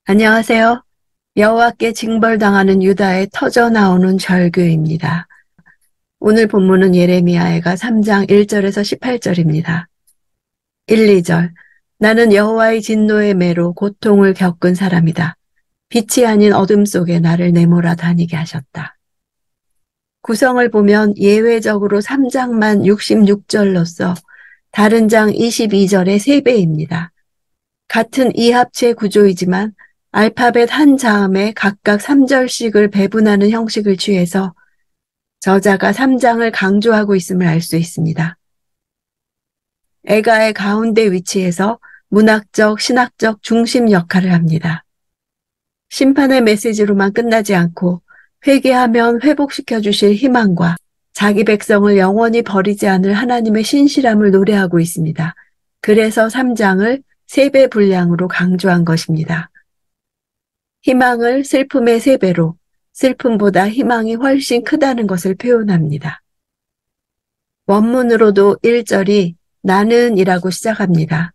안녕하세요. 여호와께 징벌당하는 유다의 터져나오는 절규입니다. 오늘 본문은 예레미야가 3장 1절에서 18절입니다. 1, 2절. 나는 여호와의 진노의 매로 고통을 겪은 사람이다. 빛이 아닌 어둠 속에 나를 내몰아 다니게 하셨다. 구성을 보면 예외적으로 3장만 66절로써 다른 장 22절의 3배입니다. 같은 이합체 구조이지만 알파벳 한 자음에 각각 3절씩을 배분하는 형식을 취해서 저자가 3장을 강조하고 있음을 알 수 있습니다. 애가의 가운데 위치해서 문학적, 신학적 중심 역할을 합니다. 심판의 메시지로만 끝나지 않고 회개하면 회복시켜 주실 희망과 자기 백성을 영원히 버리지 않을 하나님의 신실함을 노래하고 있습니다. 그래서 3장을 3배 분량으로 강조한 것입니다. 희망을 슬픔의 3배로, 슬픔보다 희망이 훨씬 크다는 것을 표현합니다. 원문으로도 1절이 나는 이라고 시작합니다.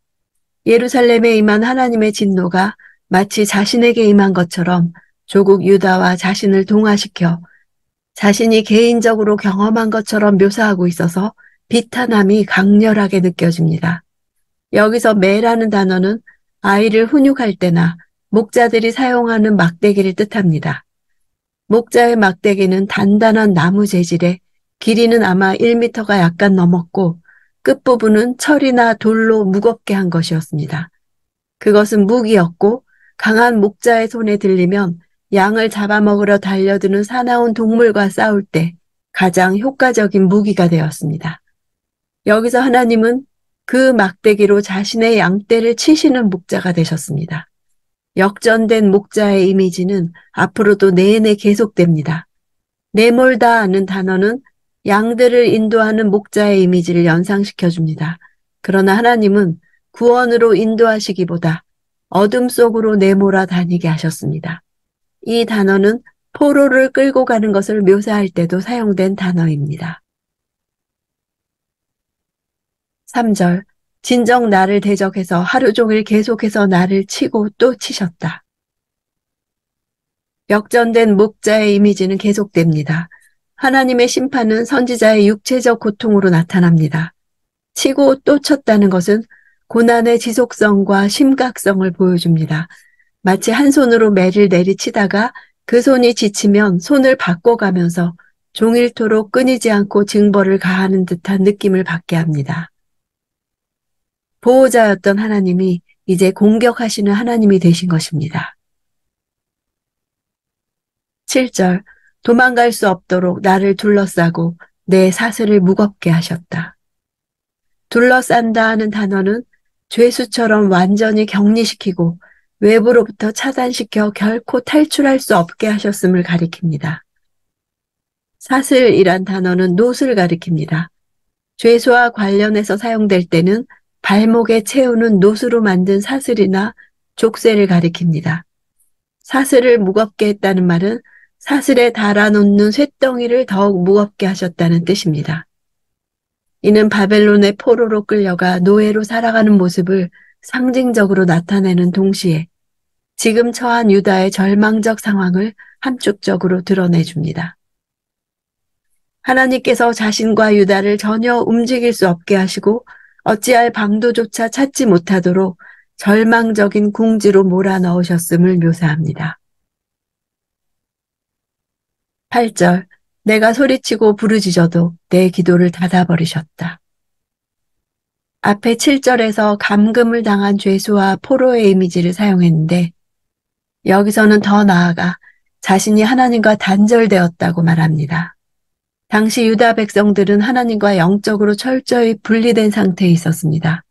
예루살렘에 임한 하나님의 진노가 마치 자신에게 임한 것처럼 조국 유다와 자신을 동화시켜 자신이 개인적으로 경험한 것처럼 묘사하고 있어서 비탄함이 강렬하게 느껴집니다. 여기서 매라는 단어는 아이를 훈육할 때나 목자들이 사용하는 막대기를 뜻합니다. 목자의 막대기는 단단한 나무 재질에 길이는 아마 1m가 약간 넘었고 끝부분은 철이나 돌로 무겁게 한 것이었습니다. 그것은 무기였고 강한 목자의 손에 들리면 양을 잡아먹으러 달려드는 사나운 동물과 싸울 때 가장 효과적인 무기가 되었습니다. 여기서 하나님은 그 막대기로 자신의 양떼를 치시는 목자가 되셨습니다. 역전된 목자의 이미지는 앞으로도 내내 계속됩니다. 내몰다는 단어는 양들을 인도하는 목자의 이미지를 연상시켜줍니다. 그러나 하나님은 구원으로 인도하시기보다 어둠 속으로 내몰아 다니게 하셨습니다. 이 단어는 포로를 끌고 가는 것을 묘사할 때도 사용된 단어입니다. 3절. 진정 나를 대적해서 하루 종일 계속해서 나를 치고 또 치셨다. 역전된 목자의 이미지는 계속됩니다. 하나님의 심판은 선지자의 육체적 고통으로 나타납니다. 치고 또 쳤다는 것은 고난의 지속성과 심각성을 보여줍니다. 마치 한 손으로 매를 내리치다가 그 손이 지치면 손을 바꿔가면서 종일토록 끊이지 않고 징벌을 가하는 듯한 느낌을 받게 합니다. 보호자였던 하나님이 이제 공격하시는 하나님이 되신 것입니다. 7절. 도망갈 수 없도록 나를 둘러싸고 내 사슬을 무겁게 하셨다. 둘러싼다 하는 단어는 죄수처럼 완전히 격리시키고 외부로부터 차단시켜 결코 탈출할 수 없게 하셨음을 가리킵니다. 사슬이란 단어는 놋을 가리킵니다. 죄수와 관련해서 사용될 때는 발목에 채우는 놋으로 만든 사슬이나 족쇄를 가리킵니다. 사슬을 무겁게 했다는 말은 사슬에 달아놓는 쇳덩이를 더욱 무겁게 하셨다는 뜻입니다. 이는 바벨론의 포로로 끌려가 노예로 살아가는 모습을 상징적으로 나타내는 동시에 지금 처한 유다의 절망적 상황을 함축적으로 드러내줍니다. 하나님께서 자신과 유다를 전혀 움직일 수 없게 하시고 어찌할 방도조차 찾지 못하도록 절망적인 궁지로 몰아넣으셨음을 묘사합니다. 8절. 내가 소리치고 부르짖어도 내 기도를 닫아버리셨다. 앞에 7절에서 감금을 당한 죄수와 포로의 이미지를 사용했는데 여기서는 더 나아가 자신이 하나님과 단절되었다고 말합니다. 당시 유다 백성들은 하나님과 영적으로 철저히 분리된 상태에 있었습니다.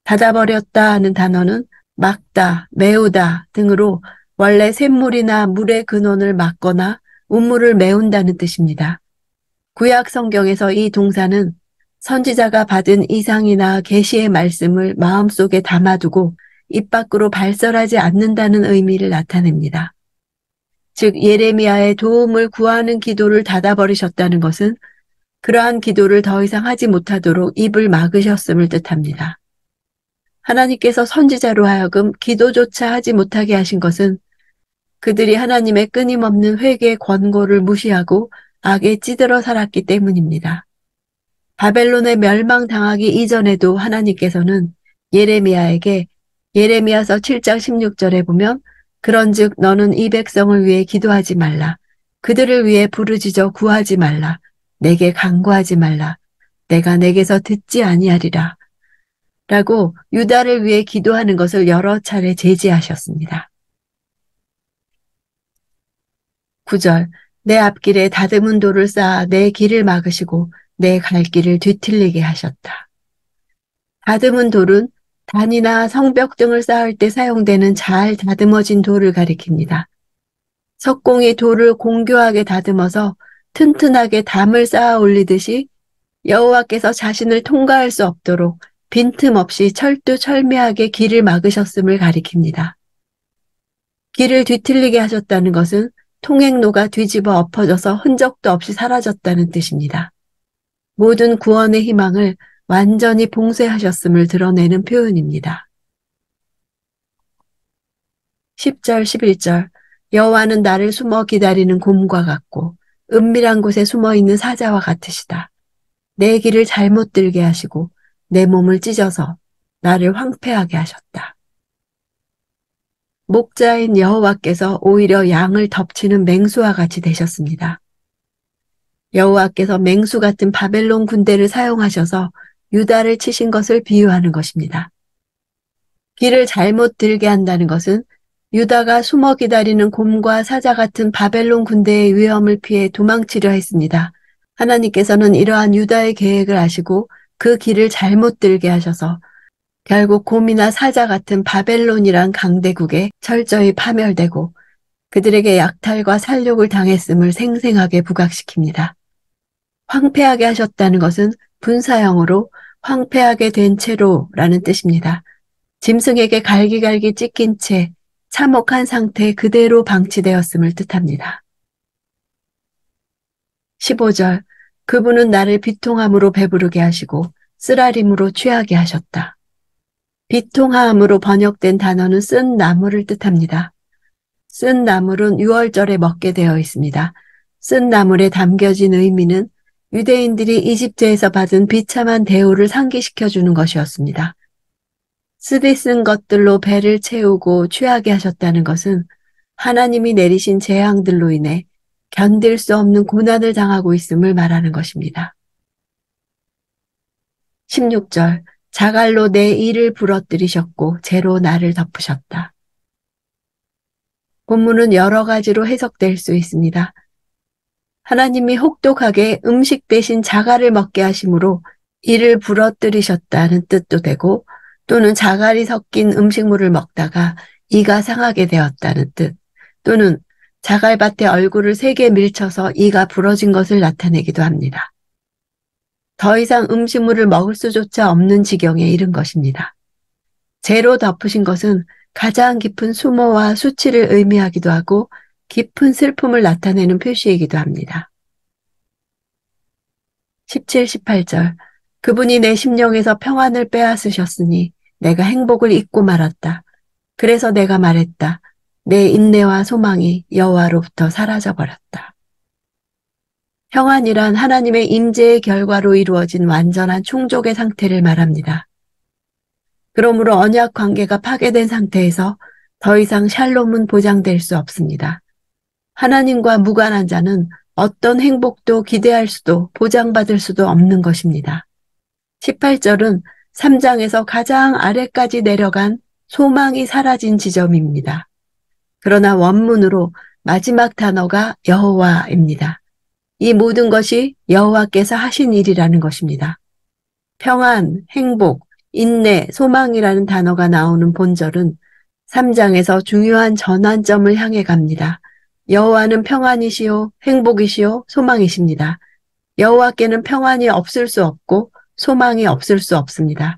닫아버렸다 하는 단어는 막다, 메우다 등으로 원래 샘물이나 물의 근원을 막거나 우물을 메운다는 뜻입니다. 구약 성경에서 이 동사는 선지자가 받은 이상이나 계시의 말씀을 마음속에 담아두고 입 밖으로 발설하지 않는다는 의미를 나타냅니다. 즉 예레미야의 도움을 구하는 기도를 닫아버리셨다는 것은 그러한 기도를 더 이상 하지 못하도록 입을 막으셨음을 뜻합니다. 하나님께서 선지자로 하여금 기도조차 하지 못하게 하신 것은 그들이 하나님의 끊임없는 회개 권고를 무시하고 악에 찌들어 살았기 때문입니다. 바벨론에 멸망당하기 이전에도 하나님께서는 예레미야에게 예레미야서 7장 16절에 보면 그런즉 너는 이 백성을 위해 기도하지 말라. 그들을 위해 부르짖어 구하지 말라. 내게 간구하지 말라. 내가 내게서 듣지 아니하리라. 라고 유다를 위해 기도하는 것을 여러 차례 제지하셨습니다. 9절 내 앞길에 다듬은 돌을 쌓아 내 길을 막으시고 내 갈 길을 뒤틀리게 하셨다. 다듬은 돌은 단이나 성벽 등을 쌓을 때 사용되는 잘 다듬어진 돌을 가리킵니다. 석공이 돌을 공교하게 다듬어서 튼튼하게 담을 쌓아 올리듯이 여호와께서 자신을 통과할 수 없도록 빈틈없이 철두철미하게 길을 막으셨음을 가리킵니다. 길을 뒤틀리게 하셨다는 것은 통행로가 뒤집어 엎어져서 흔적도 없이 사라졌다는 뜻입니다. 모든 구원의 희망을 완전히 봉쇄하셨음을 드러내는 표현입니다. 10절 11절 여호와는 나를 숨어 기다리는 곰과 같고 은밀한 곳에 숨어있는 사자와 같으시다. 내 길을 잘못 들게 하시고 내 몸을 찢어서 나를 황폐하게 하셨다. 목자인 여호와께서 오히려 양을 덮치는 맹수와 같이 되셨습니다. 여호와께서 맹수 같은 바벨론 군대를 사용하셔서 유다를 치신 것을 비유하는 것입니다. 길을 잘못 들게 한다는 것은 유다가 숨어 기다리는 곰과 사자 같은 바벨론 군대의 위험을 피해 도망치려 했습니다. 하나님께서는 이러한 유다의 계획을 아시고 그 길을 잘못 들게 하셔서 결국 곰이나 사자 같은 바벨론이란 강대국에 철저히 파멸되고 그들에게 약탈과 살육을 당했음을 생생하게 부각시킵니다. 황폐하게 하셨다는 것은 분사형으로 황폐하게 된 채로라는 뜻입니다. 짐승에게 갈기갈기 찢긴 채 참혹한 상태 그대로 방치되었음을 뜻합니다. 15절 그분은 나를 비통함으로 배부르게 하시고 쓰라림으로 취하게 하셨다. 비통함으로 번역된 단어는 쓴 나물을 뜻합니다. 쓴 나물은 6월절에 먹게 되어 있습니다. 쓴 나물에 담겨진 의미는 유대인들이 이집트에서 받은 비참한 대우를 상기시켜주는 것이었습니다. 쓰디 쓴 것들로 배를 채우고 취하게 하셨다는 것은 하나님이 내리신 재앙들로 인해 견딜 수 없는 고난을 당하고 있음을 말하는 것입니다. 16절 자갈로 내 이를 부러뜨리셨고 재로 나를 덮으셨다. 본문은 여러 가지로 해석될 수 있습니다. 하나님이 혹독하게 음식 대신 자갈을 먹게 하심으로 이를 부러뜨리셨다는 뜻도 되고 또는 자갈이 섞인 음식물을 먹다가 이가 상하게 되었다는 뜻 또는 자갈밭에 얼굴을 세게 밀쳐서 이가 부러진 것을 나타내기도 합니다. 더 이상 음식물을 먹을 수조차 없는 지경에 이른 것입니다. 재로 덮으신 것은 가장 깊은 수모와 수치를 의미하기도 하고 깊은 슬픔을 나타내는 표시이기도 합니다. 17, 18절 그분이 내 심령에서 평안을 빼앗으셨으니 내가 행복을 잊고 말았다. 그래서 내가 말했다. 내 인내와 소망이 여호와로부터 사라져버렸다. 평안이란 하나님의 임재의 결과로 이루어진 완전한 충족의 상태를 말합니다. 그러므로 언약 관계가 파괴된 상태에서 더 이상 샬롬은 보장될 수 없습니다. 하나님과 무관한 자는 어떤 행복도 기대할 수도 보장받을 수도 없는 것입니다. 18절은 3장에서 가장 아래까지 내려간 소망이 사라진 지점입니다. 그러나 원문으로 마지막 단어가 여호와입니다. 이 모든 것이 여호와께서 하신 일이라는 것입니다. 평안, 행복, 인내, 소망이라는 단어가 나오는 본절은 3장에서 중요한 전환점을 향해 갑니다. 여호와는 평안이시요, 행복이시요, 소망이십니다. 여호와께는 평안이 없을 수 없고 소망이 없을 수 없습니다.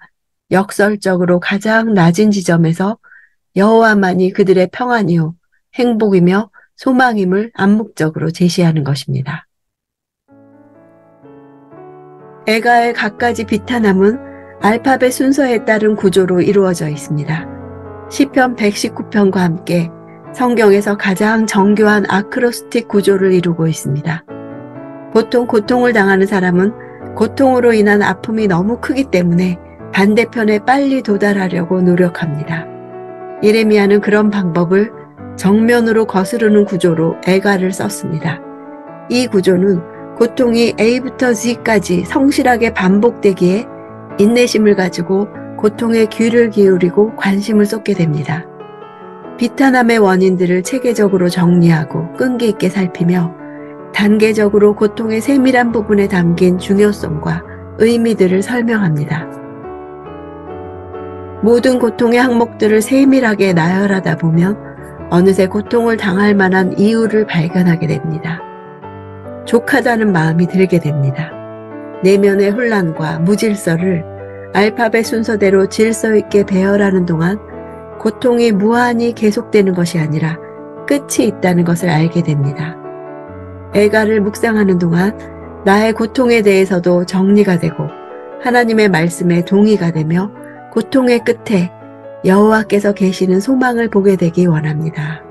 역설적으로 가장 낮은 지점에서 여호와만이 그들의 평안이요, 행복이며 소망임을 암묵적으로 제시하는 것입니다. 애가의 갖가지 비탄함은 알파벳 순서에 따른 구조로 이루어져 있습니다. 시편 119편과 함께 성경에서 가장 정교한 아크로스틱 구조를 이루고 있습니다. 보통 고통을 당하는 사람은 고통으로 인한 아픔이 너무 크기 때문에 반대편에 빨리 도달하려고 노력합니다. 예레미야는 그런 방법을 정면으로 거스르는 구조로 애가를 썼습니다. 이 구조는 고통이 A부터 Z까지 성실하게 반복되기에 인내심을 가지고 고통에 귀를 기울이고 관심을 쏟게 됩니다. 비탄함의 원인들을 체계적으로 정리하고 끈기 있게 살피며 단계적으로 고통의 세밀한 부분에 담긴 중요성과 의미들을 설명합니다. 모든 고통의 항목들을 세밀하게 나열하다 보면 어느새 고통을 당할 만한 이유를 발견하게 됩니다. 족하다는 마음이 들게 됩니다. 내면의 혼란과 무질서를 알파벳 순서대로 질서 있게 배열하는 동안 고통이 무한히 계속되는 것이 아니라 끝이 있다는 것을 알게 됩니다. 애가를 묵상하는 동안 나의 고통에 대해서도 정리가 되고 하나님의 말씀에 동의가 되며 고통의 끝에 여호와께서 계시는 소망을 보게 되기 원합니다.